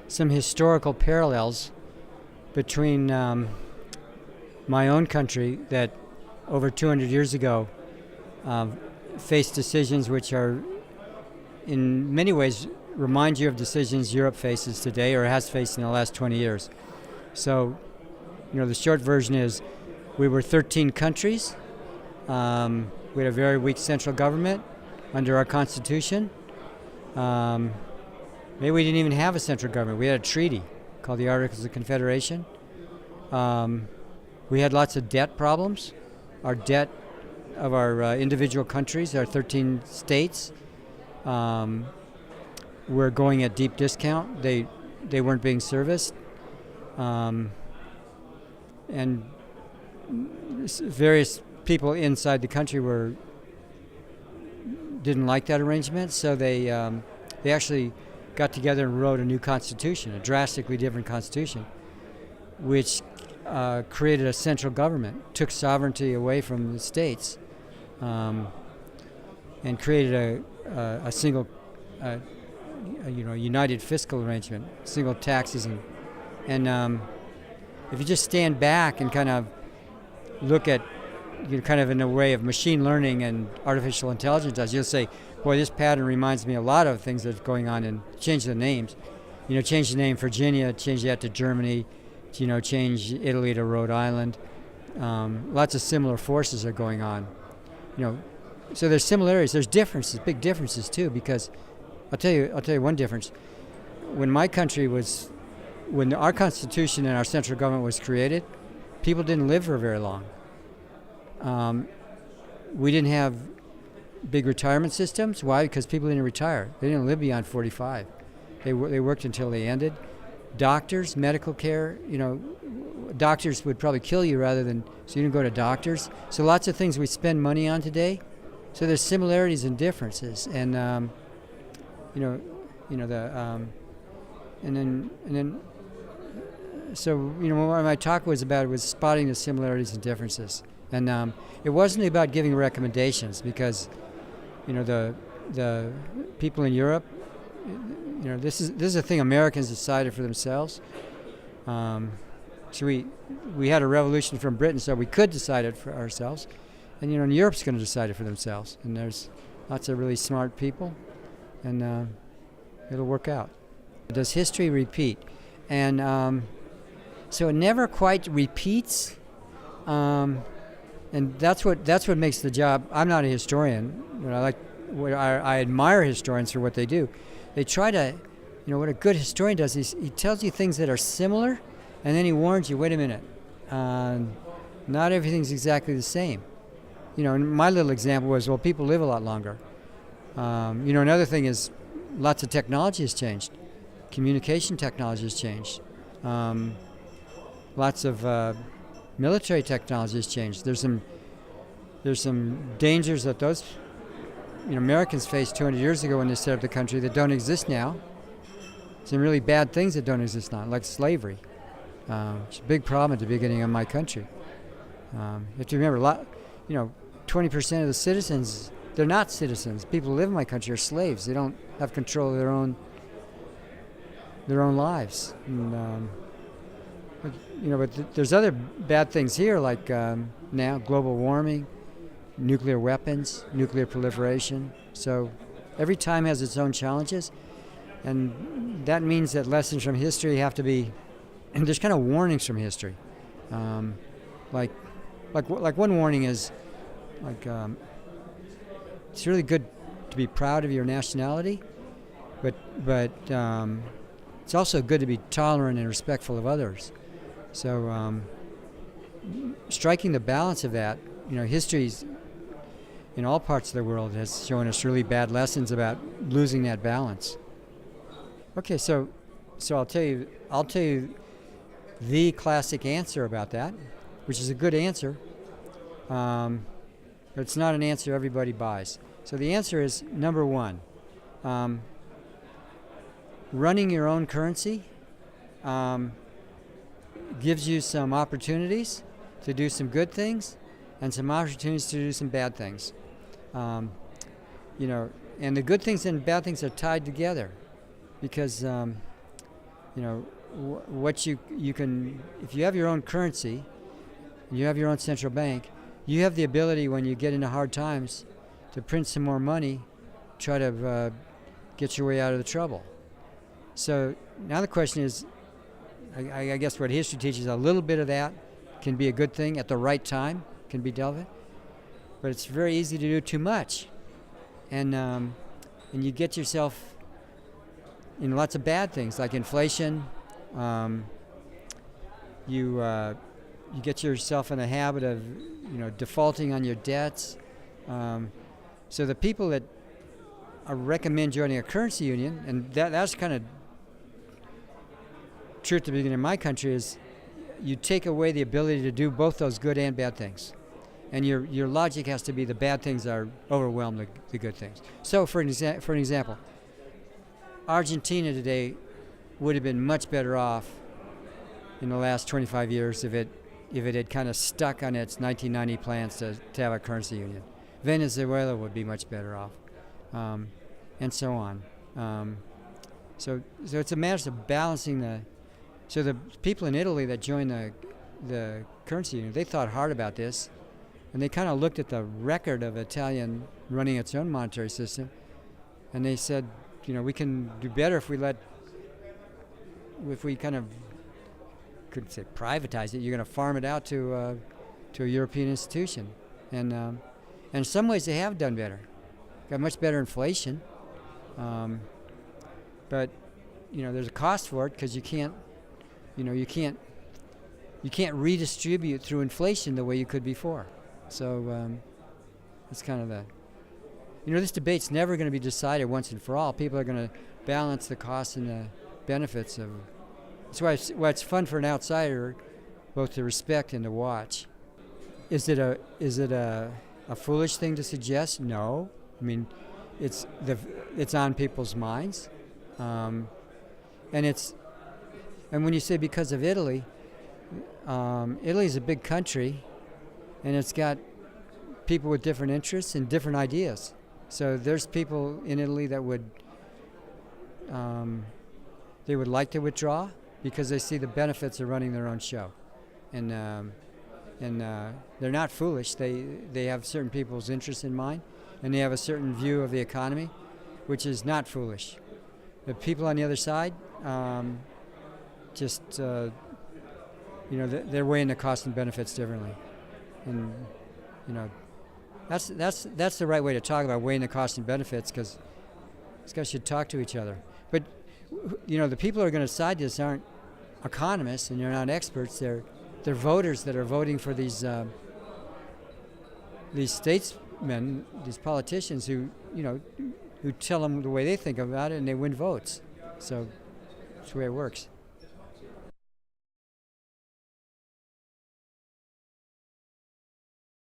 some historical parallels between my own country that over 200 years ago faced decisions which are in many ways remind you of decisions Europe faces today or has faced in the last 20 years. So, the short version is we were 13 countries. We had a very weak central government under our Constitution. Maybe we didn't even have a central government. We had a treaty called the Articles of Confederation. We had lots of debt problems. Our debt of our individual countries, our 13 states, were going at deep discount. They weren't being serviced. And various people inside the country didn't like that arrangement, so they actually got together and wrote a new constitution, a drastically different constitution, which created a central government, took sovereignty away from the states, and created a single, united fiscal arrangement, single taxes, and if you just stand back and kind of look at, kind of in a way of machine learning and artificial intelligence does, you'll say, boy, this pattern reminds me a lot of things that's going on, and change the names. Change the name Virginia, change that to Germany, change Italy to Rhode Island. Lots of similar forces are going on. So there's similarities, there's differences, big differences too, because I'll tell you one difference. When our Constitution and our central government was created, people didn't live for very long. We didn't have big retirement systems. Why? Because people didn't retire. They didn't live beyond 45. They worked until they ended. Doctors, medical care, doctors would probably kill you so you didn't go to doctors. So lots of things we spend money on today. So there's similarities and differences, and So what my talk was about was spotting the similarities and differences, and it wasn't about giving recommendations, because the people in Europe, this is a thing Americans decided for themselves. So we had a revolution from Britain, so we could decide it for ourselves, and Europe's going to decide it for themselves, and there's lots of really smart people, and it'll work out. Does history repeat? And so it never quite repeats, and that's what makes the job. I'm not a historian, but I admire historians for what they do. They try to, what a good historian does is he tells you things that are similar, and then he warns you, wait a minute, not everything's exactly the same. And my little example was, well, people live a lot longer. Another thing is lots of technology has changed. Communication technology has changed. Lots of military technology has changed. There's some dangers that those Americans faced 200 years ago when they set up the country that don't exist now. Some really bad things that don't exist now, like slavery. It's a big problem at the beginning of my country. You have to remember, 20% of the citizens, they're not citizens. People who live in my country are slaves. They don't have control of their own lives. And, but there's other bad things here, like now global warming, nuclear weapons, nuclear proliferation. So every time has its own challenges, and that means that lessons from history have to be. And there's kind of warnings from history, like one warning is it's really good to be proud of your nationality, but it's also good to be tolerant and respectful of others. So striking the balance of that, history's in all parts of the world has shown us really bad lessons about losing that balance. Okay, so I'll tell you the classic answer about that, which is a good answer, but it's not an answer everybody buys. So the answer is, number one, running your own currency gives you some opportunities to do some good things and some opportunities to do some bad things. And the good things and bad things are tied together, because what you can, if you have your own currency, you have your own central bank, you have the ability when you get into hard times to print some more money, try to get your way out of the trouble. So now the question is, I guess what history teaches, a little bit of that can be a good thing at the right time, can be dealt with, but it's very easy to do too much, and you get yourself in lots of bad things like inflation. You get yourself in a habit of defaulting on your debts. So the people that recommend joining a currency union, and that's kind of true at the beginning of my country, is you take away the ability to do both those good and bad things. And your logic has to be the bad things are overwhelm the good things. So for an example, Argentina today would have been much better off in the last 25 years if it had kind of stuck on its 1990 plans to have a currency union. Venezuela would be much better off, and so on. So it's a matter of balancing the. So the people in Italy that joined the currency union, they thought hard about this, and they kind of looked at the record of Italian running its own monetary system, and they said, we can do better if we kind of, couldn't say privatize it. You're going to farm it out to a European institution, and in some ways they have done better. Got much better inflation, but there's a cost for it because you can't redistribute through inflation the way you could before. So it's kind of this debate's never going to be decided once and for all. People are going to balance the costs and the benefits of. That's why it's fun for an outsider, both to respect and to watch. Is it a foolish thing to suggest? No. I mean, it's on people's minds, and when you say because of Italy, Italy's a big country, and it's got people with different interests and different ideas. So there's people in Italy that would they would like to withdraw because they see the benefits of running their own show, and they're not foolish. They have certain people's interests in mind, and they have a certain view of the economy, which is not foolish. The people on the other side, they're weighing the costs and benefits differently, and that's the right way to talk about weighing the costs and benefits, because these guys should talk to each other. But the people who are going to decide this aren't economists, and they're not experts. They're voters that are voting for these statesmen, these politicians who tell them the way they think about it, and they win votes. So that's the way it works.